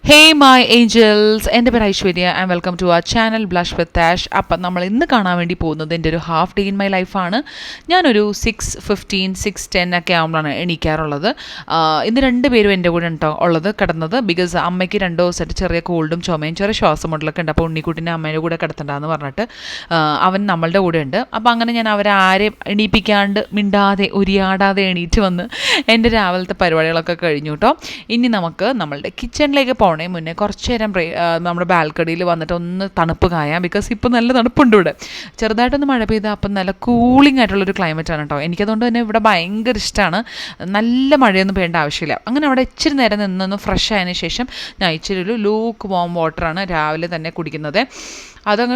Hey my angels, എൻ്റെ പേര് Aishwarya and welcome to our channel blush with Ash. അപ്പം നമ്മൾ ഇന്ന് കാണാൻ വേണ്ടി പോകുന്നത് എൻ്റെ ഒരു ഹാഫ് ഡേ ഇൻ മൈ ലൈഫാണ്. ഞാനൊരു 6:15, 6:10 ഒക്കെ ആകുമ്പോഴാണ് എണീക്കാറുള്ളത്. ഇന്ന് രണ്ട് പേരും എൻ്റെ കൂടെ ഉണ്ടോ ഉള്ളത് കിടന്നത്. ബിക്കോസ് അമ്മയ്ക്ക് 2 ദിവസമായിട്ട് ചെറിയ കോൾഡും ചുമയും ചെറിയ ശ്വാസം മുട്ടലൊക്കെ ഉണ്ട്. അപ്പോൾ ഉണ്ണിക്കുട്ടിൻ്റെ അമ്മേൻ്റെ കൂടെ കിടത്തണ്ടെന്ന് പറഞ്ഞിട്ട് അവൻ നമ്മളുടെ കൂടെ ഉണ്ട്. അപ്പോൾ അങ്ങനെ ഞാൻ അവരെ ആരെയും എണീപ്പിക്കാണ്ട് മിണ്ടാതെ ഉരിയാടാതെ എണീറ്റ് വന്ന് എൻ്റെ രാവിലത്തെ പരിപാടികളൊക്കെ കഴിഞ്ഞു കേട്ടോ. ഇനി നമുക്ക് നമ്മളുടെ കിച്ചണിലേക്ക് പോകണം. മുന്നേ കുറച്ച് നേരം നമ്മുടെ ബാൽക്കണിയിൽ വന്നിട്ട് ഒന്ന് തണുപ്പ് കായാം. ബിക്കോസ് ഇപ്പോൾ നല്ല തണുപ്പുണ്ട് ഇവിടെ. ചെറുതായിട്ടൊന്ന് മഴ പെയ്താൽ അപ്പം നല്ല കൂളിംഗ് ആയിട്ടുള്ളൊരു ക്ലൈമറ്റാണ് കേട്ടോ. എനിക്കതുകൊണ്ട് തന്നെ ഇവിടെ ഭയങ്കര ഇഷ്ടമാണ്. നല്ല മഴയൊന്നും പെയ്യേണ്ട ആവശ്യമില്ല. അങ്ങനെ അവിടെ ഇച്ചിരി നേരം നിന്നൊന്ന് ഫ്രഷ് ആയതിനു ശേഷം ഞാൻ ഇച്ചിരി ഒരു ലൂക്ക് വാം വാട്ടറാണ് രാവിലെ തന്നെ കുടിക്കുന്നത്. അതങ്ങ്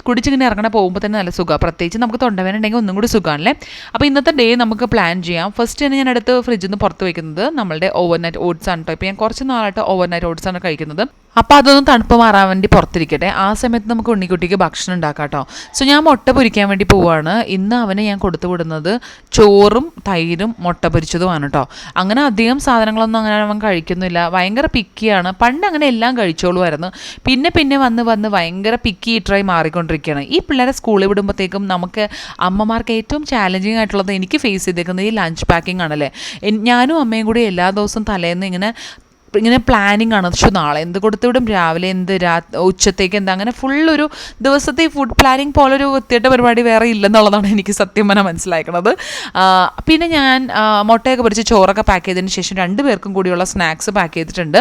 കുടിച്ചിങ്ങനെ ഇറങ്ങണ പോകുമ്പോൾ തന്നെ നല്ല സുഖമാണ്. പ്രത്യേകിച്ച് നമുക്ക് തൊണ്ടവേദന ഉണ്ടെങ്കിൽ ഒന്നും കൂടി സുഖമാണല്ലേ. അപ്പോൾ ഇന്നത്തെ ഡേ നമുക്ക് പ്ലാൻ ചെയ്യാം. ഫസ്റ്റ് തന്നെ ഞാൻ അടുത്ത് ഫ്രിഡ്ജിൽ നിന്ന് പുറത്ത് വയ്ക്കുന്നത് നമ്മളുടെ ഓവർനൈറ്റ് ഓട്സ് ആണ് കേട്ടോ. ഇപ്പോൾ ഞാൻ കുറച്ച് നാളായിട്ട് ഓവർനൈറ്റ് ഓട്സ് ആണ് കഴിക്കുന്നത്. അപ്പോൾ അതൊന്നും തണുപ്പ് മാറാൻ വേണ്ടി പുറത്തിരിക്കട്ടെ. ആ സമയത്ത് നമുക്ക് ഉണ്ണിക്കുട്ടിക്ക് ഭക്ഷണം ഉണ്ടാക്കാം കേട്ടോ. സോ ഞാൻ മുട്ട പൊരിക്കാൻ വേണ്ടി പോവുകയാണ്. ഇന്ന് അവന് ഞാൻ കൊടുത്തു വിടുന്നത് ചോറും തൈരും മുട്ട പൊരിച്ചതുമാണ് കേട്ടോ. അങ്ങനെ അധികം സാധനങ്ങളൊന്നും അങ്ങനെ അവൻ കഴിക്കുന്നില്ല. ഭയങ്കര പിക്കിയാണ്. പണ്ട് അങ്ങനെ എല്ലാം കഴിച്ചോളുമായിരുന്നു. പിന്നെ വന്ന് ഭയങ്കര പിക്കി ഈറ്ററായി മാറിക്കൊണ്ടിരിക്കുകയാണ്. ഈ പിള്ളേരെ സ്കൂളിൽ വിടുമ്പോഴത്തേക്കും നമുക്ക് അമ്മമാർക്ക് ഏറ്റവും ചാലഞ്ചിങ് ആയിട്ടുള്ളത് എനിക്ക് ഫേസ് ചെയ്തേക്കുന്നത് ഈ ലഞ്ച് പാക്കിംഗ് ആണല്ലേ. ഞാനും അമ്മയും കൂടി എല്ലാ ദിവസവും തലേന്ന് ഇങ്ങനെ പ്ലാനിങ് ആണ്. പക്ഷെ നാളെ എന്ത് കൊടുത്തുവിടും, രാവിലെ എന്ത്, ഉച്ചത്തേക്ക് എന്താ, അങ്ങനെ ഫുള്ളൊരു ദിവസത്തെ ഫുഡ് പ്ലാനിങ് പോലൊരു വൃത്തിയായിട്ട പരിപാടി വേറെ ഇല്ലെന്നുള്ളതാണ് എനിക്ക് സത്യം പറഞ്ഞാൽ മനസ്സിലാക്കുന്നത്. പിന്നെ ഞാൻ മുട്ടയൊക്കെ പൊരിച്ച് ചോറൊക്കെ പാക്ക് ചെയ്തതിന് ശേഷം 2 പേർക്കും കൂടിയുള്ള സ്നാക്സ് പാക്ക് ചെയ്തിട്ടുണ്ട്.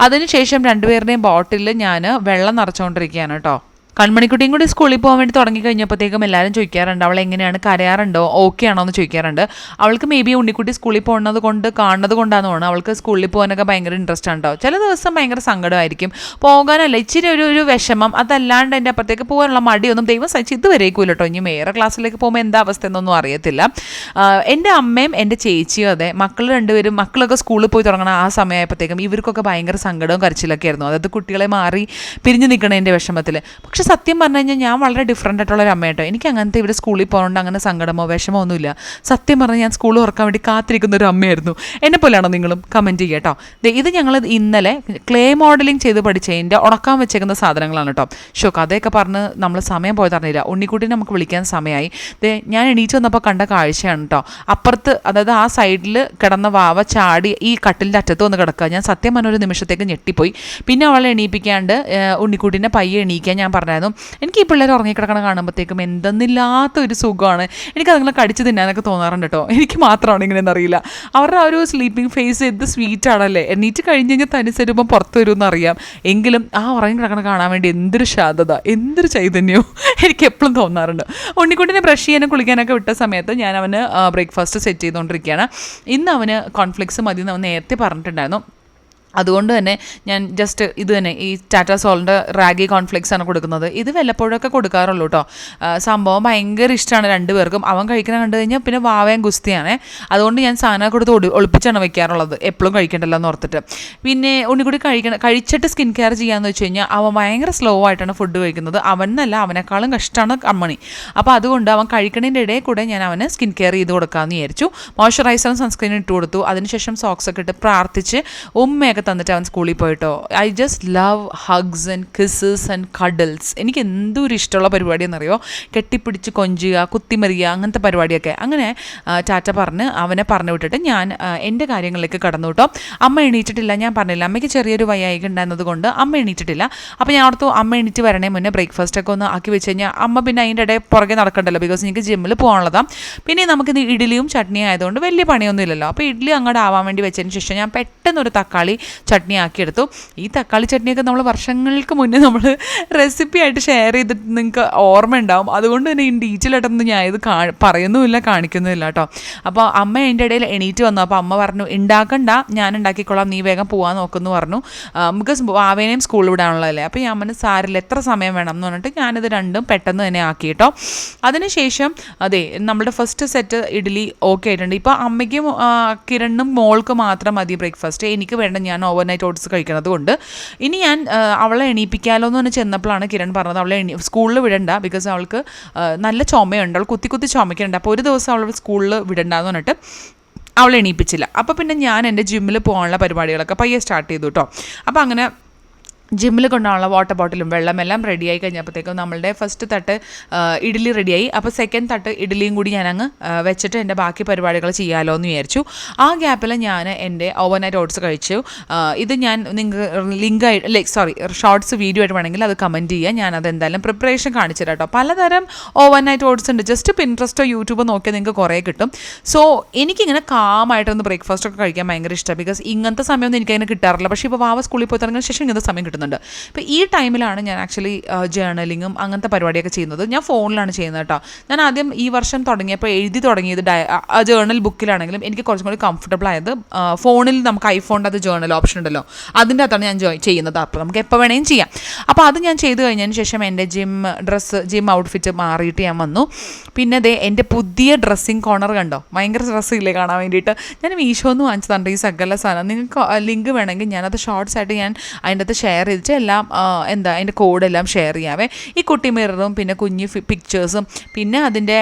അതിനുശേഷം 2 പേരുടെയും ബോട്ടിലിൽ ഞാൻ വെള്ളം നിറച്ചുകൊണ്ടിരിക്കുകയാണ് കേട്ടോ. കൺമണിക്കുട്ടിയും കൂടി സ്കൂളിൽ പോകാൻ വേണ്ടി തുടങ്ങി കഴിഞ്ഞപ്പോഴത്തേക്കും എല്ലാവരും ചോദിക്കാറുണ്ട് അവൾ എങ്ങനെയാണ്, കരയാറുണ്ടോ, ഓക്കെ ആണോ എന്ന് ചോദിക്കാറുണ്ട്. അവൾക്ക് മേ ബി ഉണ്ണിക്കുട്ടി സ്കൂളിൽ പോകുന്നത് കൊണ്ട് കാണുന്നത് കൊണ്ടാണെന്ന് തോന്നുന്നു അവൾക്ക് സ്കൂളിൽ പോകാനൊക്കെ ഭയങ്കര ഇൻട്രസ്റ്റ് ഉണ്ടോ. ചില ദിവസം ഭയങ്കര സങ്കടമായിരിക്കും, പോകാനല്ല ഇച്ചിരി ഒരു വിഷമം. അതല്ലാണ്ട് എൻ്റെ അപ്പുറത്തേക്ക് പോകാനുള്ള മടിയൊന്നും ദൈവം സഹിച്ച് ഇതുവരേക്കൂല കേട്ടോ. ഇനി വേറെ ക്ലാസ്സിലേക്ക് പോകുമ്പോൾ എന്താ അവസ്ഥ എന്നൊന്നും അറിയത്തില്ല. എൻ്റെ അമ്മയും എൻ്റെ ചേച്ചിയും അതെ, മക്കളൊക്കെ സ്കൂളിൽ പോയി തുടങ്ങണം ആ സമയമായപ്പോഴത്തേക്കും ഇവർക്കൊക്കെ ഭയങ്കര സങ്കടവും കരച്ചിലൊക്കെ ആയിരുന്നു. അതായത് കുട്ടികളെ മാറി പിരിഞ്ഞു നിൽക്കണതിൻ്റെ വിഷമത്തിൽ. പക്ഷെ സത്യം പറഞ്ഞു കഴിഞ്ഞാൽ ഞാൻ വളരെ ഡിഫറൻ്റ് ആയിട്ടുള്ള ഒരു അമ്മയായിട്ടോ. എനിക്ക് അങ്ങനത്തെ ഇവിടെ സ്കൂളിൽ പോകുന്നതുകൊണ്ട് അങ്ങനെ സങ്കടമോ വിഷമോ ഒന്നുമില്ല. സത്യം പറഞ്ഞാൽ ഞാൻ സ്കൂളിൽ തുറക്കാൻ വേണ്ടി കാത്തിരിക്കുന്ന ഒരു അമ്മയായിരുന്നു. എന്നെ പോലെയാണോ നിങ്ങളും? കമൻറ്റ് ചെയ്യുക കേട്ടോ. ഇത് ഞങ്ങൾ ഇന്നലെ ക്ലേ മോഡലിംഗ് ചെയ്ത് പഠിച്ചതിൻ്റെ ഉണക്കാൻ വെച്ചേക്കുന്ന സാധനങ്ങളാണ് കേട്ടോ. കഥയൊക്കെ പറഞ്ഞ് നമ്മൾ സമയം പോയി തറഞ്ഞില്ല. ഉണ്ണിക്കുട്ടിനെ നമുക്ക് വിളിക്കാൻ സമയമായി. ഞാൻ എണീറ്റ് വന്നപ്പോൾ കണ്ട കാഴ്ചയാണ് കേട്ടോ. അപ്പുറത്ത് അതായത് ആ സൈഡിൽ കിടന്ന വാവ ചാടി ഈ കട്ടിലിൻ്റെ അറ്റത്ത് വന്ന് കിടക്കുക. ഞാൻ സത്യം പറഞ്ഞ ഒരു നിമിഷത്തേക്ക് ഞെട്ടിപ്പോയി. പിന്നെ അവളെ എണീപ്പിക്കാണ്ട് ഉണ്ണിക്കുട്ടിനെ പയ്യെ എണീക്കാൻ ഞാൻ പറഞ്ഞു. എനിക്ക് ഈ പിള്ളേർ ഉറങ്ങിക്കിടക്കണ കാണുമ്പോഴത്തേക്കും എന്തെന്നില്ലാത്തൊരു സുഖമാണ്. എനിക്ക് അതുങ്ങളെ കടിച്ച് തിന്നാനൊക്കെ തോന്നാറുണ്ട് കേട്ടോ. എനിക്ക് മാത്രമാണ് ഇങ്ങനെയെന്ന് അറിയില്ല. അവരുടെ ആ ഒരു സ്ലീപ്പിംഗ് ഫേസ് എന്ത് സ്വീറ്റ് ആണല്ലേ. എണീറ്റ് കഴിഞ്ഞ് കഴിഞ്ഞാൽ തനിച്ചരുമ്പം പുറത്ത് വരുമെന്ന് അറിയാം. എങ്കിലും ആ ഉറങ്ങിക്കിടക്കണ കാണാൻ വേണ്ടി എന്തൊരു ശാന്തത, എന്തൊരു ചൈതന്യവും എനിക്ക് എപ്പോഴും തോന്നാറുണ്ട്. ഉണ്ണിക്കുട്ടിനെ ബ്രഷ് ചെയ്യാനും കുളിക്കാനൊക്കെ വിട്ട സമയത്ത് ഞാൻ അവന് ബ്രേക്ക്ഫാസ്റ്റ് സെറ്റ് ചെയ്തുകൊണ്ടിരിക്കുകയാണ്. ഇന്ന് അവന് കോൺഫ്ലെക്സ് മതി എന്ന് അവൻ നേരത്തെ പറഞ്ഞിട്ടുണ്ടായിരുന്നു. അതുകൊണ്ട് തന്നെ ഞാൻ ജസ്റ്റ് ഇത് തന്നെ ഈ ടാറ്റാ സോളിൻ്റെ റാഗി കോൺഫ്ലെക്സ് ആണ് കൊടുക്കുന്നത്. ഇത് വല്ലപ്പോഴൊക്കെ കൊടുക്കാറുള്ളൂ കേട്ടോ. സംഭവം ഭയങ്കര ഇഷ്ടമാണ് 2 പേർക്കും. അവൻ കഴിക്കണ കണ്ടു കഴിഞ്ഞാൽ പിന്നെ വാവയും ഗുസ്തിയാണേ. അതുകൊണ്ട് ഞാൻ സാധനം കൊടുത്ത് ഒളിപ്പിച്ചാണ് വെക്കാറുള്ളത്, എപ്പോഴും കഴിക്കണ്ടല്ലോ എന്ന് ഓർത്തിട്ട്. പിന്നെ ഉണ്ണിക്കുട്ടി കഴിച്ചിട്ട് സ്കിൻ കെയർ ചെയ്യാമെന്ന് വെച്ച് കഴിഞ്ഞാൽ അവൻ ഭയങ്കര സ്ലോ ആയിട്ടാണ് ഫുഡ് കഴിക്കുന്നത്. അവനല്ല, അവനേക്കാളും കഷ്ടമാണ് അമ്മണി. അപ്പോൾ അതുകൊണ്ട് അവൻ കഴിക്കണതിൻ്റെ ഇടയിൽ കൂടെ ഞാൻ അവന് സ്കിൻ കെയർ ചെയ്ത് കൊടുക്കാമെന്ന് വിചാരിച്ചു. മോയ്സ്ചറൈസറും സൺസ്ക്രീനും ഇട്ട് കൊടുത്തു. അതിനുശേഷം സോക്സൊക്കെ ഇട്ട് പ്രാർത്ഥിച്ച് ഉമ്മയൊക്കെ തന്നിട്ട് അവൻ സ്കൂളിൽ പോയിട്ടോ. I just love hugs and kisses and cuddles. എനിക്ക് എന്തൊരു ഇഷ്ടമുള്ള പരിപാടിയെന്നറിയോ. കെട്ടിപ്പിടിച്ച് കൊഞ്ചുക, കുത്തിമറിയുക, അങ്ങനത്തെ പരിപാടിയൊക്കെ. അങ്ങനെ ടാറ്റ പറഞ്ഞ് അവനെ പറഞ്ഞു വിട്ടിട്ട് ഞാൻ എൻ്റെ കാര്യങ്ങളിലേക്ക് കടന്നു കേട്ടോ. അമ്മ എണീറ്റിട്ടില്ല, ഞാൻ പറഞ്ഞില്ല അമ്മയ്ക്ക് ചെറിയൊരു വയ്യായിക ഉണ്ടായിരുന്നത് കൊണ്ട് അമ്മ എണീറ്റിട്ടില്ല. അപ്പോൾ ഞാൻ ഓർത്തു അമ്മ എണീറ്റ് വരണേ മുന്നേ ബ്രേക്ക്ഫാസ്റ്റൊക്കെ ഒന്ന് ആക്കി വെച്ച് കഴിഞ്ഞാൽ അമ്മ പിന്നെ അതിൻ്റെ ഇടയിൽ പുറകെ നടക്കണ്ടല്ലോ. ബിക്കോസ് എനിക്ക് ജിമ്മിൽ പോകാനുള്ളതാണ്. പിന്നെ നമുക്കിത് ഇഡ്ഡലിയും ചട്നിയും ആയതുകൊണ്ട് വലിയ പണിയൊന്നും ഇല്ലല്ലോ. അപ്പോൾ ഇഡ്ഡലി അങ്ങോട്ട് ആവാൻ വേണ്ടി വെച്ചതിന് ശേഷം ഞാൻ പെട്ടെന്നൊരു തക്കാളി ചട്നി ആക്കിയെടുത്തു. ഈ തക്കാളി ചട്നിയൊക്കെ നമ്മൾ വർഷങ്ങൾക്ക് മുന്നേ നമ്മൾ റെസിപ്പി ആയിട്ട് ഷെയർ ചെയ്തിട്ട് നിങ്ങൾക്ക് ഓർമ്മ ഉണ്ടാവും. അതുകൊണ്ട് തന്നെ ഇൻ ഡീറ്റെയിൽ ആയിട്ടൊന്നും ഞാൻ ഇത് പറയുന്നുമില്ല, കാണിക്കുന്നുമില്ല കേട്ടോ. അപ്പോൾ അമ്മ എൻ്റെ ഇടയിൽ എണീറ്റ് വന്നു. അപ്പോൾ അമ്മ പറഞ്ഞു ഉണ്ടാക്കണ്ട, ഞാൻ ഉണ്ടാക്കിക്കോളാം, നീ വേഗം പോകാൻ നോക്കുമെന്ന് പറഞ്ഞു. ബിക്കോസ് ആവേനെയും സ്കൂളിൽ വിടാനുള്ളതല്ലേ. അപ്പോൾ ഞാൻ അമ്മന് സാരില്ല, എത്ര സമയം വേണം എന്ന് പറഞ്ഞിട്ട് ഞാനിത് രണ്ടും പെട്ടെന്ന് തന്നെ ആക്കി കേട്ടോ. അതിനുശേഷം അതെ നമ്മുടെ ഫസ്റ്റ് സെറ്റ് ഇഡ്ഡലി ഓക്കെ ആയിട്ടുണ്ട്. ഇപ്പോൾ അമ്മയ്ക്കും കിരണിനും മോൾക്ക് മാത്രം മതി ബ്രേക്ക്ഫാസ്റ്റ്. എനിക്ക് വേണ്ട, ഞാൻ ഓവർനൈറ്റ് ഓട്സ് കഴിക്കുന്നത് കൊണ്ട്. ഇനി ഞാൻ അവളെ എണീപ്പിക്കാമല്ലോ എന്ന് പറഞ്ഞ് ചെന്നപ്പോഴാണ് കിരൺ പറഞ്ഞത് അവളെ സ്കൂളിൽ വിടണ്ട, ബിക്കോസ് അവൾക്ക് നല്ല ചുമയുണ്ട്, അവൾ കുത്തി ചുമക്കുന്നുണ്ട്. അപ്പോൾ ഒരു ദിവസം അവൾ സ്കൂളിൽ വിടണ്ടെന്ന് പറഞ്ഞിട്ട് അവളെ എണീപ്പിച്ചില്ല. അപ്പോൾ പിന്നെ ഞാൻ എൻ്റെ ജിമ്മിൽ പോകാനുള്ള പരിപാടികളൊക്കെ പയ്യെ സ്റ്റാർട്ട് ചെയ്തു കേട്ടോ. അപ്പോൾ അങ്ങനെ ജിമ്മിൽ കൊണ്ടുപോകാനുള്ള വാട്ടർ ബോട്ടിലും വെള്ളമെല്ലാം റെഡിയായി കഴിഞ്ഞപ്പോഴത്തേക്കും നമ്മളുടെ ഫസ്റ്റ് തട്ട് ഇഡ്ഡലി റെഡിയായി. അപ്പോൾ സെക്കൻഡ് തട്ട് ഇഡ്ഡലിയും കൂടി ഞാനങ്ങ് വെച്ചിട്ട് എൻ്റെ ബാക്കി പരിപാടികൾ ചെയ്യാമല്ലോ എന്ന് വിചാരിച്ചു. ആ ഗ്യാപ്പിൽ ഞാൻ എൻ്റെ ഓവർനൈറ്റ് ഓട്സ് കഴിച്ചു. ഇത് ഞാൻ നിങ്ങൾക്ക് ഷോർട്സ് വീഡിയോ ആയിട്ട് വേണമെങ്കിൽ അത് കമൻറ്റ് ചെയ്യുക. ഞാനത് എന്തായാലും പ്രിപ്പറേഷൻ കാണിച്ചു തരാം കേട്ടോ. പലതരം ഓവർനൈറ്റ് ഓട്സ് ഉണ്ട്. ജസ്റ്റ് പിൻട്രസ്റ്റോ യൂട്യൂബോ നോക്കിയാൽ നിങ്ങൾക്ക് കുറേ കിട്ടും. സോ എനിക്കിങ്ങനെ കാമായിട്ടൊന്ന് ബ്രേക്ക്ഫാസ്റ്റൊക്കെ കഴിക്കാൻ ഭയങ്കര ഇഷ്ടമാണ്. ബിക്കോസ് ഇങ്ങനത്തെ സമയമൊന്നും എനിക്കതിന് കിട്ടാറില്ല. പക്ഷേ ഇപ്പോൾ വാവ സ്കൂളിൽ പോയി തുടങ്ങിയ ശേഷം ഇങ്ങനത്തെ സമയം കിട്ടുന്നുണ്ട്. ഇപ്പോൾ ഈ ടൈമിലാണ് ഞാൻ ആക്ച്വലി ജേർണലിങ്ങും അങ്ങനത്തെ പരിപാടിയൊക്കെ ചെയ്യുന്നത്. ഞാൻ ഫോണിലാണ് ചെയ്യുന്നത് കേട്ടോ. ഞാൻ ആദ്യം ഈ വർഷം തുടങ്ങിയപ്പോൾ എഴുതി തുടങ്ങിയത് ജേർണൽ ബുക്കിലാണെങ്കിലും എനിക്ക് കുറച്ചും കൂടി കംഫർട്ടബിൾ ആയത് ഫോണിൽ നമുക്ക് ഐഫോണിൻ്റെ അത് ജേർണൽ ഓപ്ഷൻ ഉണ്ടല്ലോ, അതിൻ്റെ അകത്താണ് ഞാൻ ചെയ്യുന്നത്. അപ്പോൾ നമുക്ക് എപ്പോൾ വേണമെങ്കിലും ചെയ്യാം. അപ്പോൾ അത് ഞാൻ ചെയ്ത് കഴിഞ്ഞതിന് ശേഷം എൻ്റെ ജിം ഔട്ട്ഫിറ്റ് മാറിയിട്ട് ഞാൻ വന്നു. പിന്നെ എൻ്റെ പുതിയ ഡ്രസ്സിങ് കോർണർ കണ്ടോ, ഭയങ്കര ഡ്രസ്സില്ലേ കാണാൻ വേണ്ടിയിട്ട്. ഞാൻ മീഷോന്ന് വാങ്ങിച്ചതാണ് ഈ സകല സാധനം. നിങ്ങൾക്ക് ലിങ്ക് വേണമെങ്കിൽ ഞാനത് ഷോർട്സ് ആയിട്ട് ഞാൻ അതിൻ്റെ അകത്ത് ഷെയർ ചെയ്തിട്ട് എല്ലാം അതിൻ്റെ കോഡെല്ലാം ഷെയർ ചെയ്യാവേ. ഈ കുട്ടി മിററും പിന്നെ കുഞ്ഞ് പിക്ചേഴ്സും പിന്നെ അതിൻ്റെ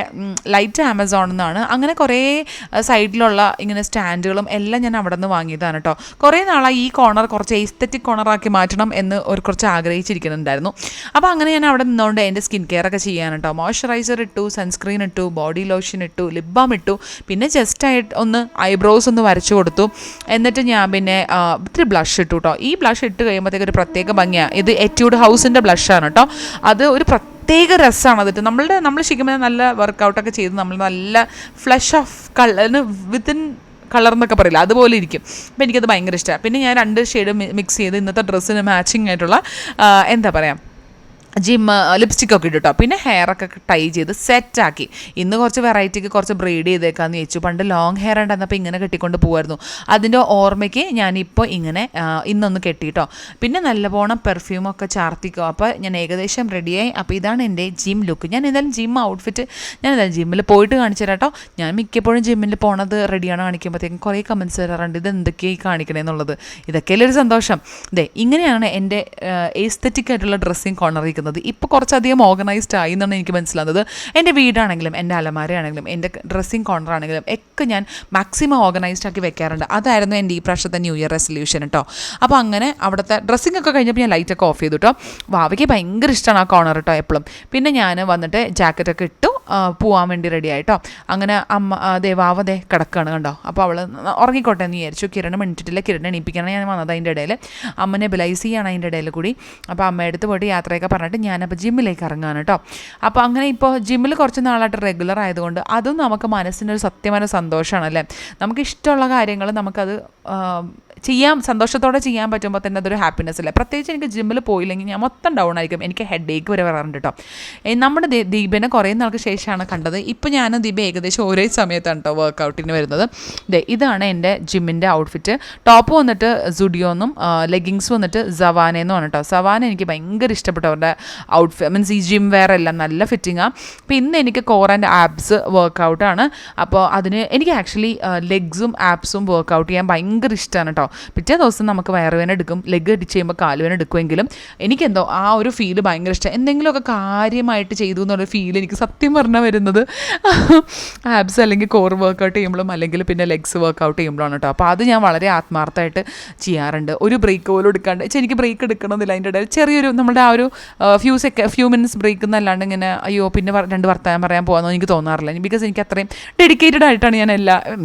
ലൈറ്റ് ആമസോണിൽ നിന്നാണ്. അങ്ങനെ കുറേ സൈഡിലുള്ള ഇങ്ങനെ സ്റ്റാൻഡുകളും എല്ലാം ഞാൻ അവിടെ നിന്ന് വാങ്ങിയതാണ് കേട്ടോ. കുറേ നാളായി ഈ കോർണർ കുറച്ച് എസ്തെറ്റിക് കോർണറാക്കി മാറ്റണം എന്ന് കുറച്ച് ആഗ്രഹിച്ചിരിക്കുന്നുണ്ടായിരുന്നു. അപ്പോൾ അങ്ങനെ ഞാൻ അവിടെ നിന്നുകൊണ്ട് എൻ്റെ സ്കിൻ കെയർ ഒക്കെ ചെയ്യാൻ കേട്ടോ. മോയ്സ്ചറൈസർ ഇട്ടു, സൺസ്ക്രീൻ ഇട്ടു, ബോഡി ലോഷൻ ഇട്ടു, ലിപ് ബാം ഇട്ടു, പിന്നെ ജസ്റ്റായിട്ട് ഒന്ന് ഐബ്രോസ് ഒന്ന് വരച്ചു കൊടുത്തു. എന്നിട്ട് ഞാൻ പിന്നെ ഇത്തിരി ബ്ലഷ് ഇട്ടു കേട്ടോ. ഈ ബ്ലഷ് ഇട്ട് കഴിയുമ്പോഴത്തേക്ക് ഒരു പ്രത്യേക ഭംഗിയാണ്. ഇത് എറ്റ്യൂഡ് ഹൗസിൻ്റെ ബ്ലഷാണ് കേട്ടോ. അത് ഒരു പ്രത്യേക രസമാണ്. അതിട്ട് നമ്മൾ ശരിക്കും നല്ല വർക്കൗട്ടൊക്കെ ചെയ്ത് നമ്മൾ നല്ല ഫ്ലഷ് ഓഫ് കളറിന് വിത്തിൻ കളർ എന്നൊക്കെ പറയില്ല, അതുപോലെ ഇരിക്കും. അപ്പോൾ എനിക്കത് ഭയങ്കര ഇഷ്ടമാണ്. പിന്നെ ഞാൻ 2 ഷെയ്ഡ് മിക്സ് ചെയ്ത് ഇന്നത്തെ ഡ്രസ്സിന് മാച്ചിങ് ആയിട്ടുള്ള എന്താ പറയുക ലിപ്സ്റ്റിക്കൊക്കെ ഇട്ടു കേട്ടോ. പിന്നെ ഹെയറൊക്കെ ടൈ ചെയ്ത് സെറ്റാക്കി. ഇന്ന് കുറച്ച് വെറൈറ്റിക്ക് കുറച്ച് ബ്രെയ്ഡ് ചെയ്തേക്കാന്ന് ചോദിച്ചു. പണ്ട് ലോങ് ഹെയർ ഉണ്ടായിരുന്നപ്പോൾ ഇങ്ങനെ കെട്ടിക്കൊണ്ട് പോകുമായിരുന്നു. അതിൻ്റെ ഓർമ്മയ്ക്ക് ഞാനിപ്പോൾ ഇങ്ങനെ ഇന്നൊന്ന് കെട്ടിട്ടോ. പിന്നെ നല്ലവണ്ണം പെർഫ്യൂമൊക്കെ ചാർത്തിക്കോ. അപ്പോൾ ഞാൻ ഏകദേശം റെഡിയായി. അപ്പോൾ ഇതാണ് എൻ്റെ ജിം ലുക്ക്. ഞാൻ എന്തായാലും ജിം ഔട്ട്ഫിറ്റ് ഞാൻ എന്തായാലും ജിമ്മിൽ പോയിട്ട് കാണിച്ചു തരാം കേട്ടോ. ഞാൻ മിക്കപ്പോഴും ജിമ്മിൽ പോണത് റെഡിയാണ് കാണിക്കുമ്പോഴത്തേക്കും കുറേ കമൻറ്റ്സ് വരാറുണ്ട്, ഇത് എന്തൊക്കെയായി കാണിക്കണേ എന്നുള്ളത്. ഇതൊക്കെയല്ലേ ഒരു സന്തോഷം. ഇങ്ങനെയാണ് എൻ്റെ എസ്തെറ്റിക് ആയിട്ടുള്ള ഡ്രസ്സിങ് കോർണറിൽ. ഇപ്പോൾ കുറച്ചധികം ഓർഗനൈസ്ഡ് ആയി എന്നാണ് എനിക്ക് മനസ്സിലാകുന്നത്. എൻ്റെ വീടാണെങ്കിലും എൻ്റെ അലമാരയാണെങ്കിലും എൻ്റെ ഡ്രസ്സിങ് കോർണർ ആണെങ്കിലും ഒക്കെ ഞാൻ മാക്സിമം ഓർഗനൈസ്ഡ് ആക്കി വെക്കാറുണ്ട്. അതായിരുന്നു എൻ്റെ ഈ പ്രാവശ്യത്തെ ന്യൂ ഇയർ റെസൊല്യൂഷൻ കേട്ടോ. അപ്പോൾ അങ്ങനെ അവിടുത്തെ ഡ്രസ്സിംഗ് ഒക്കെ കഴിഞ്ഞപ്പോൾ ഞാൻ ലൈറ്റൊക്കെ ഓഫ് ചെയ്തു കേട്ടോ. വാവയ്ക്ക് ഭയങ്കര ഇഷ്ടമാണ് ആ കോർണർ കേട്ടോ എപ്പോഴും. പിന്നെ ഞാൻ വന്നിട്ട് ജാക്കറ്റൊക്കെ ഇട്ടു പോകാൻ വേണ്ടി റെഡി ആയിട്ടോ. അങ്ങനെ വാവ കിടക്കുകയാണ് കണ്ടോ. അപ്പോൾ അവൾ ഉറങ്ങിക്കോട്ടെ എന്ന് വിചാരിച്ചു. കിരൺ മിനിറ്റില്ല, കിരൺ എണീപ്പിക്കണം ഞാൻ വന്നത് അതിൻ്റെ ഇടയിൽ. അമ്മനെ ബിലൈസ് ചെയ്യാണ് അതിൻ്റെ ഇടയിൽ കൂടി. അപ്പോൾ അമ്മ എടുത്ത് പോയിട്ട് യാത്രയൊക്കെ പറഞ്ഞിട്ട് ഞാനപ്പോൾ ജിമ്മിലേക്ക് ഇറങ്ങാണ് കേട്ടോ. അപ്പോൾ അങ്ങനെ ഇപ്പോൾ ജിമ്മിൽ കുറച്ച് നാളായിട്ട് റെഗുലർ ആയതുകൊണ്ട് അതും നമുക്ക് മനസ്സിനൊരു സത്യമായ സന്തോഷമാണല്ലേ. നമുക്ക് ഇഷ്ടമുള്ള കാര്യങ്ങൾ നമുക്കത് സന്തോഷത്തോടെ ചെയ്യാൻ പറ്റുമ്പോൾ തന്നെ അതൊരു ഹാപ്പിനെസ് അല്ലേ. പ്രത്യേകിച്ച് എനിക്ക് ജിമ്മിൽ പോയില്ലെങ്കിൽ ഞാൻ മൊത്തം ഡൗൺ ആയിരിക്കും. എനിക്ക് ഹെഡ് ഏക്ക് വരെ വരാറുണ്ട് കേട്ടോ. നമ്മുടെ ദീപനെ കുറേ നാൾക്ക് ശേഷമാണ് കണ്ടത്. ഇപ്പോൾ ഞാൻ ദീപ ഏകദേശം ഒരേ സമയത്താണ് കേട്ടോ വർക്കൗട്ടിന് വരുന്നത്. ഇതാണ് എൻ്റെ ജിമ്മിൻ്റെ ഔട്ട്ഫിറ്റ്. ടോപ്പ് വന്നിട്ട് സുഡിയോന്നും ലെഗിങ്സ് വന്നിട്ട് സവാനെന്നുമാണ് കേട്ടോ. സവാന എനിക്ക് ഭയങ്കര ഇഷ്ടപ്പെട്ടു അവരുടെ ഔട്ട്ഫിറ്റ്. മീൻസ് ഈ ജിം വെയർ എല്ലാം നല്ല ഫിറ്റിങ്ങാണ്. അപ്പോൾ ഇന്ന് എനിക്ക് കോർ ആൻഡ് ആബ്സ് വർക്കൗട്ടാണ്. അപ്പോൾ അതിന് എനിക്ക് ആക്ച്വലി ലെഗ്സും ആബ്സും വർക്കൗട്ട് ചെയ്യാൻ ഭയങ്കര ഇഷ്ടമാണ് കേട്ടോ. പിറ്റേ ദിവസം നമുക്ക് വയറുവേന എടുക്കും, ലെഗ് അടിച്ച് ചെയ്യുമ്പോൾ കാലുവേന എടുക്കുമെങ്കിലും എനിക്കെന്തോ ആ ഒരു ഫീല് ഭയങ്കര ഇഷ്ടം. എന്തെങ്കിലുമൊക്കെ കാര്യമായിട്ട് ചെയ്തു എന്നുള്ള ഫീൽ എനിക്ക് സത്യം പറഞ്ഞാൽ വരുന്നത് ആബ്സ് അല്ലെങ്കിൽ കോർ വർക്കൗട്ട് ചെയ്യുമ്പോഴും അല്ലെങ്കിൽ പിന്നെ ലെഗ്സ് വർക്കൗട്ട് ചെയ്യുമ്പോഴാണ് കേട്ടോ. അപ്പോൾ അത് ഞാൻ വളരെ ആത്മാർത്ഥമായിട്ട് ചെയ്യാറുണ്ട്. ഒരു ബ്രേക്ക് പോലും എടുക്കാണ്ട്. എനിക്ക് ബ്രേക്ക് എടുക്കണമെന്നില്ല. അതിൻ്റെ ഇടയിൽ ചെറിയൊരു നമ്മുടെ ആ ഒരു ഫ്യൂ മിനിറ്റ്സ് ബ്രേക്ക് എന്നല്ലാണ്ട് ഇങ്ങനെ അയ്യോ പിന്നെ 2 വർത്തമാനം പറയാൻ പോകാമെന്നോ എനിക്ക് തോന്നാറില്ല. ബിക്കോസ് എനിക്ക് അത്രയും ഡെഡിക്കേറ്റഡ് ആയിട്ടാണ് ഞാൻ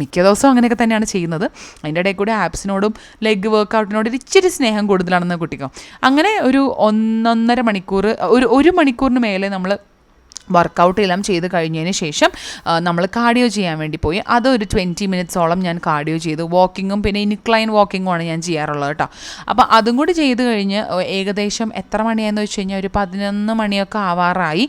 മിക്ക ദിവസവും അങ്ങനെയൊക്കെ തന്നെയാണ് ചെയ്യുന്നത്. അതിൻ്റെ ഇടയിൽ കൂടെ ആപ്സിനോടും ലെഗ് വർക്കൗട്ടിനോട് ഇച്ചിരി സ്നേഹം കൂടുതലാണെന്ന് കുട്ടിക്കോ. അങ്ങനെ ഒരു 1.5 മണിക്കൂർ ഒരു മണിക്കൂറിന് മേലെ നമ്മൾ വർക്കൗട്ട് എല്ലാം ചെയ്ത് കഴിഞ്ഞതിന് ശേഷം നമ്മൾ കാർഡിയോ ചെയ്യാൻ വേണ്ടി പോയി. അതൊരു 20 മിനിറ്റ്സോളം ഞാൻ കാർഡിയോ ചെയ്തു. വാക്കിങ്ങും പിന്നെ ഇൻക്ലൈൻ വാക്കിങ്ങുമാണ് ഞാൻ ചെയ്യാറുള്ളത് കേട്ടോ. അപ്പോൾ അതും കൂടി ചെയ്ത് കഴിഞ്ഞ് ഏകദേശം എത്ര മണിയാണെന്ന് വെച്ച് കഴിഞ്ഞാൽ ഒരു 11 മണിയൊക്കെ ആവാറായി.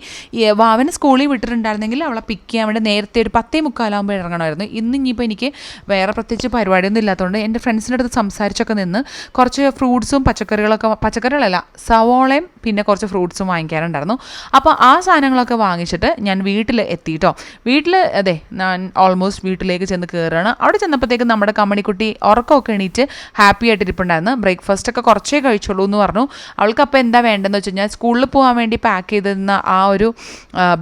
വാവനെ സ്കൂളിൽ വിട്ടിട്ടുണ്ടായിരുന്നെങ്കിൽ അവളെ പിക്ക് ചെയ്യാൻ വേണ്ടി നേരത്തെ ഒരു 10:45 ഇറങ്ങണമായിരുന്നു. ഇനിയിപ്പോൾ എനിക്ക് വേറെ പ്രത്യേകിച്ച് പരിപാടിയൊന്നും ഇല്ലാത്തതുകൊണ്ട് എൻ്റെ ഫ്രണ്ട്സിൻ്റെ അടുത്ത് സംസാരിച്ചൊക്കെ നിന്ന് കുറച്ച് ഫ്രൂട്ട്സും പച്ചക്കറികളല്ല സവോളയും പിന്നെ കുറച്ച് ഫ്രൂട്ട്സും വാങ്ങിക്കാറുണ്ടായിരുന്നു. അപ്പോൾ ആ സാധനങ്ങളൊക്കെ വാങ്ങിച്ചിട്ട് ഞാൻ വീട്ടിൽ എത്തിയിട്ടോ. വീട്ടിൽ അതെ ഞാൻ ഓൾമോസ്റ്റ് വീട്ടിലേക്ക് ചെന്ന് കയറുകയാണ്. അവിടെ ചെന്നപ്പോഴത്തേക്കും നമ്മുടെ കമ്മണിക്കുട്ടി ഉറക്കമൊക്കെ എണീറ്റ് ഹാപ്പി ആയിട്ടിരിപ്പുണ്ടായിരുന്നു. ബ്രേക്ക്ഫാസ്റ്റൊക്കെ കുറച്ചേ കഴിച്ചുള്ളൂ എന്ന് പറഞ്ഞു. അവൾക്ക് അപ്പോൾ എന്താ വേണ്ടതെന്ന് വെച്ച് കഴിഞ്ഞാൽ സ്കൂളിൽ പോകാൻ വേണ്ടി പാക്ക് ചെയ്തിരുന്ന ആ ഒരു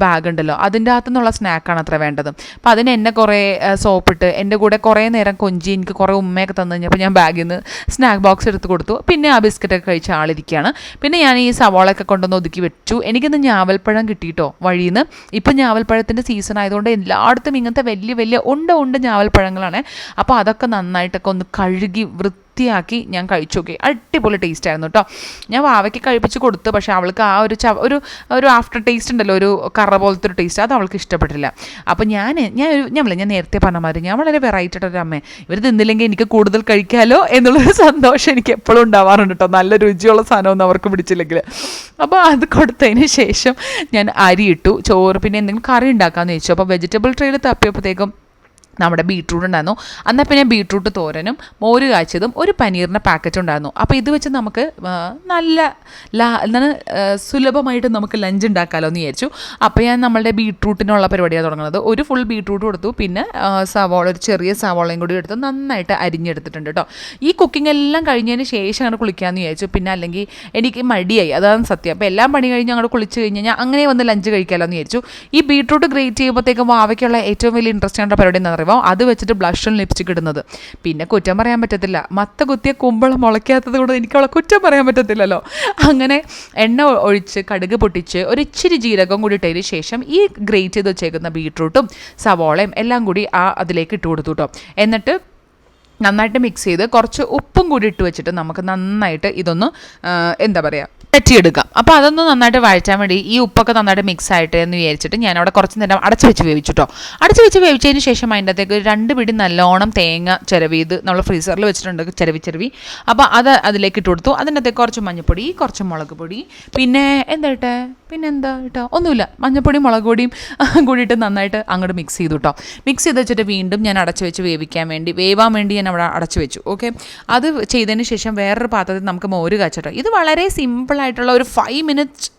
ബാഗ് ഉണ്ടല്ലോ, അതിൻ്റെ അകത്തു നിന്നുള്ള സ്നാക്കാണ് അത്ര വേണ്ടത്. അപ്പോൾ അതിന് എന്നെ കുറേ സോപ്പിട്ട് എൻ്റെ കൂടെ കുറേ നേരം കൊഞ്ചി എനിക്ക് കുറേ ഉമ്മയൊക്കെ തന്നു കഴിഞ്ഞപ്പോൾ ഞാൻ ബാഗിൽ നിന്ന് സ്നാക്ക് ബോക്സ് എടുത്ത് കൊടുത്തു. പിന്നെ ആ ബിസ്ക്കറ്റൊക്കെ കഴിച്ച ആളിരിക്കുകയാണ്. പിന്നെ ഞാൻ ഈ സവാളയൊക്കെ കൊണ്ടുവന്ന് ഒതുക്കി വെച്ചു. എനിക്കിന്ന് ഞാവൽപ്പഴം കിട്ടിയിട്ടോ വഴിയിൽ നിന്ന്. ഇപ്പം ഞാവൽപ്പഴത്തിൻ്റെ സീസൺ ആയതുകൊണ്ട് എല്ലായിടത്തും ഇങ്ങനത്തെ വലിയ വലിയ ഉണ്ട ഞാവൽപ്പഴങ്ങളാണ്. അപ്പോൾ അതൊക്കെ നന്നായിട്ടൊക്കെ ഒന്ന് കഴുകി വൃത്തിയാക്കി ഞാൻ കഴിച്ചു നോക്കി. അടിപൊളി ടേസ്റ്റ് ആയിരുന്നു കേട്ടോ. ഞാൻ വാവയ്ക്ക് കഴിപ്പിച്ച് കൊടുത്തു. പക്ഷേ അവൾക്ക് ആ ഒരു ആഫ്റ്റർ ടേസ്റ്റ് ഉണ്ടല്ലോ, ഒരു കറ പോലത്തെ ഒരു ടേസ്റ്റ്, അത് അവൾക്ക് ഇഷ്ടപ്പെട്ടില്ല. അപ്പോൾ ഞാൻ നേരത്തെ പറഞ്ഞ മാതിരി ഞാൻ വളരെ വെറൈറ്റി ആയിട്ടൊരു അമ്മേ, ഇവർ തിന്നില്ലെങ്കിൽ എനിക്ക് കൂടുതൽ കഴിക്കാമല്ലോ എന്നുള്ളൊരു സന്തോഷം എനിക്ക് എപ്പോഴും ഉണ്ടാവാറുണ്ട് കേട്ടോ, നല്ല രുചിയുള്ള സാധനമൊന്നും അവർക്ക് പിടിച്ചില്ലെങ്കിൽ. അപ്പോൾ അത് കൊടുത്തതിന് ശേഷം ഞാൻ അരി ഇട്ടു, ചോറ്, പിന്നെ എന്തെങ്കിലും കറി ഉണ്ടാക്കാമെന്ന് ചോദിച്ചു. അപ്പോൾ വെജിറ്റബിൾ ട്രേയിൽ തപ്പിയപ്പോഴത്തേക്കും നമ്മുടെ ബീട്രൂട്ട് ഉണ്ടായിരുന്നു. എന്നാൽ പിന്നെ ബീട്രൂട്ട് തോരനും മോര് കാച്ചിയതും ഒരു പനീറിൻ്റെ പാക്കറ്റും ഉണ്ടായിരുന്നു. അപ്പോൾ ഇത് വെച്ച് നമുക്ക് നല്ല എന്താണ് സുലഭമായിട്ട് നമുക്ക് ലഞ്ച് ഉണ്ടാക്കാമല്ലോ എന്ന് വിചാരിച്ചു. അപ്പോൾ ഞാൻ നമ്മളുടെ ബീട്രൂട്ടിനുള്ള പരിപാടിയാണ് തുടങ്ങുന്നത്. ഒരു ഫുൾ ബീട്രൂട്ട് കൊടുത്തു, പിന്നെ ഒരു ചെറിയ സവാളയും കൂടി എടുത്ത് നന്നായിട്ട് അരിഞ്ഞെടുത്തിട്ടുണ്ട് കേട്ടോ. ഈ കുക്കിംഗ് എല്ലാം കഴിഞ്ഞതിന് ശേഷമാണ് കുളിക്കാമെന്ന് വിചാരിച്ചു. പിന്നെ അല്ലെങ്കിൽ എനിക്ക് മടിയായി, അതാണ് സത്യം. അപ്പോൾ എല്ലാം പണി കഴിഞ്ഞ് അങ്ങോട്ട് കുളിച്ച് കഴിഞ്ഞ് കഴിഞ്ഞാൽ അങ്ങനെ വന്ന് ലഞ്ച് കഴിക്കാമല്ലോ എന്ന് വിചാരിച്ചു. ഈ ബീട്രൂട്ട് ഗ്രേറ്റ് ചെയ്യുമ്പോഴത്തേക്കും വാവയ്ക്കുള്ള ഏറ്റവും വലിയ ഇൻട്രസ്റ്റ് ആയിട്ടുള്ള പരിപാടി എന്താ പറയുക, അത് വെച്ചിട്ട് ബ്ലഷും ലിപ്സ്റ്റിക് ഇടുന്നത്. പിന്നെ കുറ്റം പറയാൻ പറ്റത്തില്ല, മത്ത കുത്തിയ കുമ്പളം മുളയ്ക്കാത്തത് കൊണ്ട് എനിക്ക് അവളെ കുറ്റം പറയാൻ പറ്റത്തില്ലല്ലോ. അങ്ങനെ എണ്ണ ഒഴിച്ച് കടുക് പൊട്ടിച്ച് ഒരു ഇച്ചിരി ജീരകം കൂടി ഇട്ടതിന് ശേഷം ഈ ഗ്രേറ്റ് ചെയ്ത് വെച്ചേക്കുന്ന ബീട്രൂട്ടും സവോളയും എല്ലാം കൂടി അതിലേക്ക് ഇട്ട് കൊടുത്തു കേട്ടോ. എന്നിട്ട് നന്നായിട്ട് മിക്സ് ചെയ്ത് കുറച്ച് ഉപ്പും കൂടി ഇട്ട് വെച്ചിട്ട് നമുക്ക് നന്നായിട്ട് ഇതൊന്ന് എന്താ പറയുക പറ്റിയെടുക്കാം. അപ്പോൾ അതൊന്ന് നന്നായിട്ട് വഴറ്റാൻ വേണ്ടി ഈ ഉപ്പൊക്കെ നന്നായിട്ട് മിക്സ് ആയിട്ട് എന്ന് വിചാരിച്ചിട്ട് ഞാൻ അവിടെ കുറച്ച് നേരം അടച്ചു വെച്ച് വേവിച്ചിട്ടോ. അടച്ചു വെച്ച് വേവിച്ചതിന് ശേഷം അതിൻ്റെ അകത്തേക്ക് 2 പിടി നല്ലോണം തേങ്ങ ചിരവിയത് നമ്മൾ ഫ്രീസറിൽ വെച്ചിട്ടുണ്ട്, ചിരവി. അപ്പോൾ അത് അതിലേക്ക് ഇട്ട് കൊടുത്തു. അതിൻ്റെ അകത്തേക്ക് കുറച്ച് മഞ്ഞൾപ്പൊടി, കുറച്ച് മുളക് പൊടി, പിന്നെ എന്താ കേട്ടോ ഒന്നുമില്ല, മഞ്ഞൾപ്പൊടിയും മുളക് പൊടിയും കൂടിയിട്ട് നന്നായിട്ട് അങ്ങോട്ട് മിക്സ് ചെയ്തു കേട്ടോ. മിക്സ് ചെയ്ത് വെച്ചിട്ട് വീണ്ടും ഞാൻ അടച്ചു വെച്ച് വേവാൻ വേണ്ടി ഞാൻ അവിടെ അടച്ചു വെച്ചു. ഓക്കെ, അത് ചെയ്തതിന് ശേഷം വേറൊരു പാത്രത്തിൽ നമുക്ക് മോര് കാച്ചട്ടോ. ഇത് വളരെ സിമ്പിളായിട്ടുള്ള ഒരു 5 മിനിറ്റ്സ്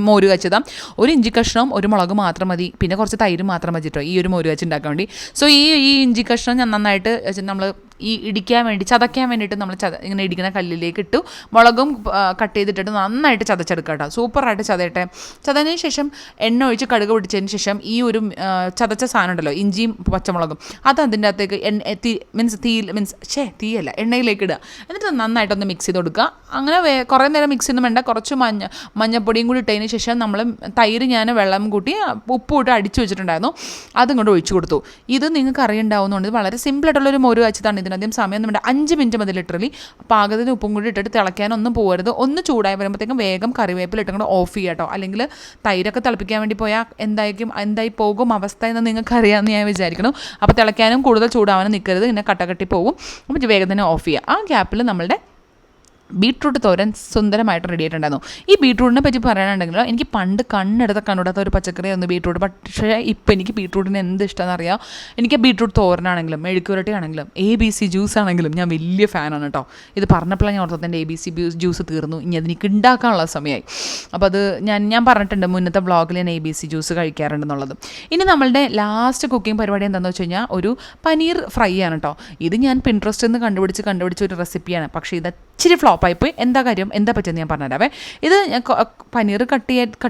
മോര് കാച്ചതാണ്. ഒരു ഇഞ്ചി കഷ്ണവും ഒരു മുളക് മാത്രം മതി, പിന്നെ കുറച്ച് തൈര് മാത്രം മതി കേട്ടോ ഈ ഒരു മോര് കാച്ചി ഉണ്ടാക്കാൻ വേണ്ടി. സോ ഈ ഇഞ്ചി കഷ്ണം ഞാൻ നന്നായിട്ട് നമ്മൾ ഈ ചതയ്ക്കാൻ വേണ്ടിയിട്ട് നമ്മൾ ഇങ്ങനെ ഇടിക്കുന്ന കല്ലിലേക്ക് ഇട്ടു. മുളകും കട്ട് ചെയ്തിട്ടിട്ട് നന്നായിട്ട് ചതച്ചെടുക്കുക കേട്ടോ. സൂപ്പറായിട്ട് ചതച്ചതിന് ശേഷം എണ്ണ ഒഴിച്ച് കടുക് പൊട്ടിച്ചതിന് ശേഷം ഈ ഒരു ചതച്ച സാധനം ഉണ്ടല്ലോ, ഇഞ്ചിയും പച്ചമുളകും, അത് അതിൻ്റെ അകത്തേക്ക് തീയല്ല എണ്ണയിലേക്ക് ഇടുക. എന്നിട്ട് നന്നായിട്ടൊന്ന് മിക്സ് ചെയ്ത് കൊടുക്കുക. അങ്ങനെ കുറേ നേരം മിക്സ് ചെയ്യുന്ന വേണ്ട, കുറച്ച് മഞ്ഞപ്പൊടിയും കൂടി ഇട്ടതിന് ശേഷം നമ്മൾ തൈര് ഞാൻ വെള്ളം കൂട്ടി ഉപ്പ് ഇട്ട് അടിച്ചു വെച്ചിട്ടുണ്ടായിരുന്നു, അതും കൊണ്ട് ഒഴിച്ചു കൊടുത്തു. ഇത് നിങ്ങൾക്ക് അറിയുണ്ടാവുന്നതുകൊണ്ട് ഇത് വളരെ സിമ്പിളായിട്ടുള്ളൊരു മോര് കാച്ചിയതാണ്. ഇതിനധികം സമയം വേണ്ട, 5 മിനിറ്റ് മതി ലിറ്ററലി. പാകത്തിന് ഉപ്പും കൂടി ഇട്ടിട്ട് തിളയ്ക്കാനൊന്നും പോകരുത്. ഒന്ന് ചൂടായി വരുമ്പോഴത്തേക്കും വേഗം കറിവേപ്പില ഇട്ടുകൊണ്ട് ഓഫ് ചെയ്യുക കേട്ടോ. അല്ലെങ്കിൽ തൈരൊക്കെ തിളപ്പിക്കാൻ വേണ്ടി പോയാൽ എന്തായി പോകും അവസ്ഥ എന്ന് നിങ്ങൾക്ക് അറിയാമെന്ന് ഞാൻ വിചാരിക്കണം. അപ്പോൾ തിളയ്ക്കാനും കൂടുതൽ ചൂടാവാനും നിൽക്കരുത്, ഇങ്ങനെ കട്ടകട്ടി പോകും. അപ്പോൾ വേഗം തന്നെ ഓഫ് ചെയ്യുക. ആ ഗ്യാപ്പിൽ നമ്മളുടെ ബീട്രൂട്ട് തോരൻ സുന്ദരമായിട്ട് റെഡി ആയിട്ടുണ്ടായിരുന്നു. ഈ ബീട്രൂട്ടിനെ പറ്റി പറയാനുണ്ടെങ്കിലോ, എനിക്ക് പണ്ട് കണ്ണെടുത്ത ഒരു പച്ചക്കറിയായിരുന്നു ബീട്രൂട്ട്. പക്ഷേ ഇപ്പോൾ എനിക്ക് ബീട്രൂട്ടിന് എന്ത് ഇഷ്ടമെന്ന് അറിയാം. എനിക്ക് ബീട്രൂട്ട് തോരനാണെങ്കിലും മെഴുക്കുരട്ടി ആണെങ്കിലും ABC ജ്യൂസ് ആണെങ്കിലും ഞാൻ വലിയ ഫാനാണ് കേട്ടോ. ഇത് പറഞ്ഞപ്പോഴാണ് ഞാൻ ഓർത്തത് എൻ്റെ ABC ജ്യൂസ് തീർന്നു, ഇനി അതെനിക്ക് ഉണ്ടാക്കാനുള്ള സമയമായി. അപ്പോൾ അത് ഞാൻ പറഞ്ഞിട്ടുണ്ട് മുന്നത്തെ വ്ളോഗിൽ ഞാൻ ABC ജ്യൂസ് കഴിക്കാറുണ്ടെന്നുള്ളത്. ഇനി നമ്മളുടെ ലാസ്റ്റ് കുക്കിംഗ് പരിപാടി എന്താണെന്ന് വെച്ച് കഴിഞ്ഞാൽ ഒരു പനീർ ഫ്രൈ ആണ് കേട്ടോ. ഇത് ഞാൻ പിൻട്രസ്റ്റിൽ നിന്ന് കണ്ടുപിടിച്ച ഒരു റെസിപ്പിയാണ്. പക്ഷേ ഇത് ഇച്ചിരി ഫ്ലോപ്പായിപ്പോയി. എന്താ പറ്റുമെന്ന് ഞാൻ പറഞ്ഞുതരാവേ. ഇത് പനീർ കട്ട്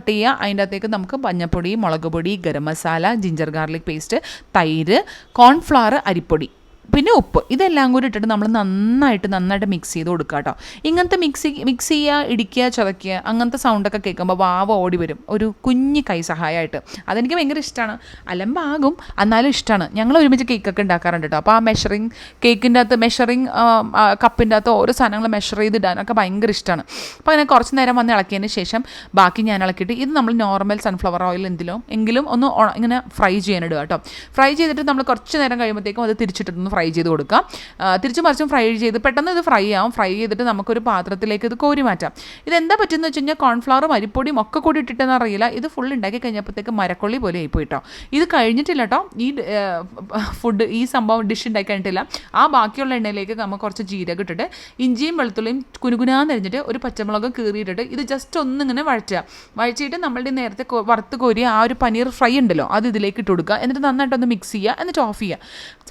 ചെയ്യുക. അതിൻ്റെ അകത്തേക്ക് നമുക്ക് മഞ്ഞൾപ്പൊടി, മുളക് പൊടി, garam masala, ginger garlic paste, തൈര്, കോൺഫ്ലവർ, അരിപ്പൊടി, പിന്നെ ഉപ്പ്, ഇതെല്ലാം കൂടി ഇട്ടിട്ട് നമ്മൾ നന്നായിട്ട് മിക്സ് ചെയ്ത് കൊടുക്കുക കേട്ടോ. ഇങ്ങനത്തെ മിക്സ് ചെയ്യുക, ഇടിക്കുക, ചതയ്ക്കുക, അങ്ങനത്തെ സൗണ്ടൊക്കെ കേൾക്കുമ്പോൾ വാവ ഓടി വരും ഒരു കുഞ്ഞ് കൈ സഹായമായിട്ട്. അതെനിക്ക് ഭയങ്കര ഇഷ്ടമാണ്. അലമ്പാകും, എന്നാലും ഇഷ്ടമാണ്. ഞങ്ങൾ ഒരുമിച്ച് കേക്കൊക്കെ ഉണ്ടാക്കാറുണ്ട് കേട്ടോ. അപ്പോൾ ആ കേക്കിൻ്റെ അകത്ത് കപ്പിൻ്റെ അകത്ത് ഓരോ സാധനങ്ങൾ മെഷർ ചെയ്തിടാനൊക്കെ ഭയങ്കര ഇഷ്ടമാണ്. അപ്പോൾ അങ്ങനെ കുറച്ച് നേരം വന്ന് ഇളക്കിയതിന് ശേഷം ബാക്കി ഞാൻ ഇളക്കിയിട്ട് ഇത് നമ്മൾ നോർമൽ സൺഫ്ലവർ ഓയിൽ എങ്കിലും ഒന്ന് ഇങ്ങനെ ഫ്രൈ ചെയ്യാനിടുക കേട്ടോ. ഫ്രൈ ചെയ്തിട്ട് നമ്മൾ കുറച്ച് നേരം കഴിയുമ്പോഴത്തേക്കും അത് തിരിച്ചിട്ടൊന്ന് ഫ്രൈ ഫ്രൈ ചെയ്ത് കൊടുക്കാം. തിരിച്ചും മറിച്ചും ഫ്രൈ ചെയ്ത് പെട്ടെന്ന് ഇത് ഫ്രൈ ആവും. ഫ്രൈ ചെയ്തിട്ട് നമുക്കൊരു പാത്രത്തിലേക്ക് ഇത് കോരി മാറ്റാം. ഇതെന്താ പറ്റുമെന്ന് വെച്ച് കഴിഞ്ഞാൽ കോൺഫ്ലവറും അരിപ്പൊടിയും ഒക്കെ കൂടി ഇട്ടിട്ടെന്ന് അറിയില്ല, ഇത് ഫുൾ ഉണ്ടാക്കി കഴിഞ്ഞപ്പോഴത്തേക്ക് മരക്കൊള്ളി പോലെ ആയിപ്പോയി കേട്ടോ. ഇത് കഴിഞ്ഞിട്ടില്ല കേട്ടോ, ഈ ഈ സംഭവം ഡിഷ് ഉണ്ടാക്കി കഴിഞ്ഞിട്ടില്ല. ആ ബാക്കിയുള്ള എണ്ണയിലേക്ക് നമുക്ക് കുറച്ച് ജീരകം ഇട്ടിട്ട് ഇഞ്ചിയും വെളുത്തുള്ളിയും കുനുകുനാന്ന് അരിഞ്ഞിട്ട് ഒരു പച്ചമുളക് കീറിയിട്ടിട്ട് ഇത് ജസ്റ്റ് ഒന്നിങ്ങനെ വഴച്ചിട്ട് നമ്മളുടെ നേരത്തെ വറുത്ത് കോരിയ ആ ഒരു പനീർ ഫ്രൈ ഉണ്ടല്ലോ അത് ഇതിലേക്ക് ഇട്ട് കൊടുക്കുക. എന്നിട്ട് നന്നായിട്ടൊന്ന് മിക്സ് ചെയ്യുക, എന്നിട്ട് ഓഫ് ചെയ്യുക.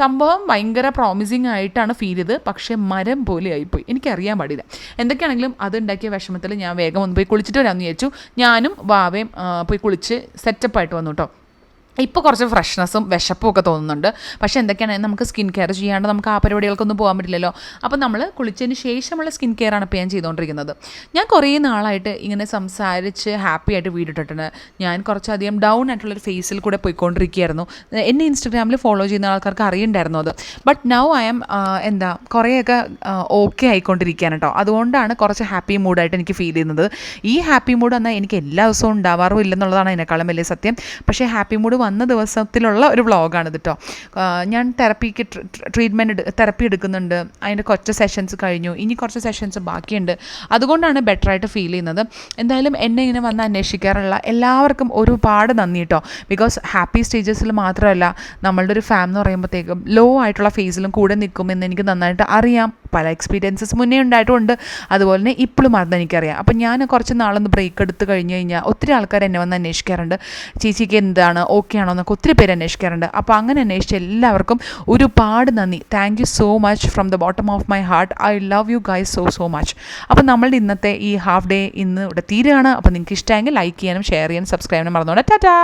സംഭവം ഭയങ്കര പ്രോമിസിങ് ആയിട്ടാണ് ഫീൽ ചെയ്ത്, പക്ഷേ മരം പോലെ ആയിപ്പോയി. എനിക്കറിയാൻ പാടില്ല. എന്തൊക്കെയാണെങ്കിലും അത് ഉണ്ടാക്കിയ വിഷമത്തിൽ ഞാൻ വേഗം ഒന്ന് പോയി കുളിച്ചിട്ട് വരാമെന്ന് വിചാരിച്ചു. ഞാനും വാവയും പോയി കുളിച്ച് സെറ്റപ്പായിട്ട് വന്നു കേട്ടോ. ഇപ്പോൾ കുറച്ച് ഫ്രഷ്നെസ്സും വിശപ്പും ഒക്കെ തോന്നുന്നുണ്ട്. പക്ഷേ എന്തൊക്കെയാണ്, നമുക്ക് സ്കിൻ കെയർ ചെയ്യാണ്ട് നമുക്ക് ആ പരിപാടികൾക്കൊന്നും പോകാൻ പറ്റില്ലല്ലോ. അപ്പോൾ നമ്മൾ കുളിച്ചതിന് ശേഷമുള്ള സ്കിൻ കെയർ ആണ് ഇപ്പോൾ ഞാൻ ചെയ്തുകൊണ്ടിരിക്കുന്നത്. ഞാൻ കുറേ നാളായിട്ട് ഇങ്ങനെ സംസാരിച്ച് ഹാപ്പി ആയിട്ട് വീഡിട്ടിട്ടുണ്ട്. ഞാൻ കുറച്ചധികം ഡൗൺ ആയിട്ടുള്ളൊരു ഫേസിൽ കൂടെ പോയിക്കൊണ്ടിരിക്കുകയായിരുന്നു. എന്നെ ഇൻസ്റ്റഗ്രാമിൽ ഫോളോ ചെയ്യുന്ന ആൾക്കാർക്ക് അറിയണ്ടായിരുന്നു അത്. ബട്ട് നൗ ഐ ആം കുറേയൊക്കെ ഓക്കെ ആയിക്കൊണ്ടിരിക്കുകയാണ് കേട്ടോ. അതുകൊണ്ടാണ് കുറച്ച് ഹാപ്പി മൂഡായിട്ട് എനിക്ക് ഫീൽ ചെയ്യുന്നത്. ഈ ഹാപ്പി മൂഡ് എന്നാൽ എനിക്ക് എല്ലാ ദിവസവും ഉണ്ടാവാറും ഇല്ലെന്നുള്ളതാണ് അതിനേക്കാളും വലിയ സത്യം. പക്ഷേ ഹാപ്പി മൂഡ് വന്ന ദിവസത്തിലുള്ള ഒരു വ്ളോഗാണിത് കേട്ടോ. ഞാൻ തെറപ്പി എടുക്കുന്നുണ്ട്. അതിൻ്റെ കുറച്ച് സെഷൻസ് കഴിഞ്ഞു, ഇനി കുറച്ച് സെഷൻസ് ബാക്കിയുണ്ട്. അതുകൊണ്ടാണ് ബെറ്ററായിട്ട് ഫീൽ ചെയ്യുന്നത്. എന്തായാലും എന്നെ ഇങ്ങനെ വന്ന് അന്വേഷിക്കാറുള്ള എല്ലാവർക്കും ഒരുപാട് നന്ദി കേട്ടോ. ബിക്കോസ് ഹാപ്പി സ്റ്റേജസിൽ മാത്രമല്ല, നമ്മളുടെ ഒരു ഫാം എന്ന് പറയുമ്പോഴത്തേക്കും ലോ ആയിട്ടുള്ള ഫേസിലും കൂടെ നിൽക്കുമെന്ന് എനിക്ക് നന്നായിട്ട് അറിയാം. പല എക്സ്പീരിയൻസസ് മുന്നേ ഉണ്ടായിട്ടുമുണ്ട്, അതുപോലെ തന്നെ ഇപ്പോഴും അത് എനിക്കറിയാം. അപ്പം ഞാൻ കുറച്ച് നാളൊന്ന് ബ്രേക്ക് എടുത്ത് കഴിഞ്ഞ് കഴിഞ്ഞാൽ ഒത്തിരി ആൾക്കാർ എന്നെ വന്ന് അന്വേഷിക്കാറുണ്ട്, ചേച്ചിക്ക് എന്താണ് ഓക്കെ ആണോ എന്നൊക്കെ ഒത്തിരി പേര് അന്വേഷിക്കാറുണ്ട്. അപ്പോൾ അങ്ങനെ അന്വേഷിച്ച എല്ലാവർക്കും ഒരുപാട് നന്ദി. Thank you so much from the bottom of my heart. I love you guys so much. അപ്പോൾ നമ്മളുടെ ഇന്നത്തെ ഈ ഹാഫ് ഡേ ഇന്ന് ഇവിടെ തീരുകയാണ്. അപ്പോൾ നിങ്ങൾക്ക് ഇഷ്ടമെങ്കിൽ ലൈക്ക് ചെയ്യാനും ഷെയർ ചെയ്യാനും സബ്സ്ക്രൈബ് ചെയ്യാനും മറന്നുകൊണ്ട് ടാറ്റാ.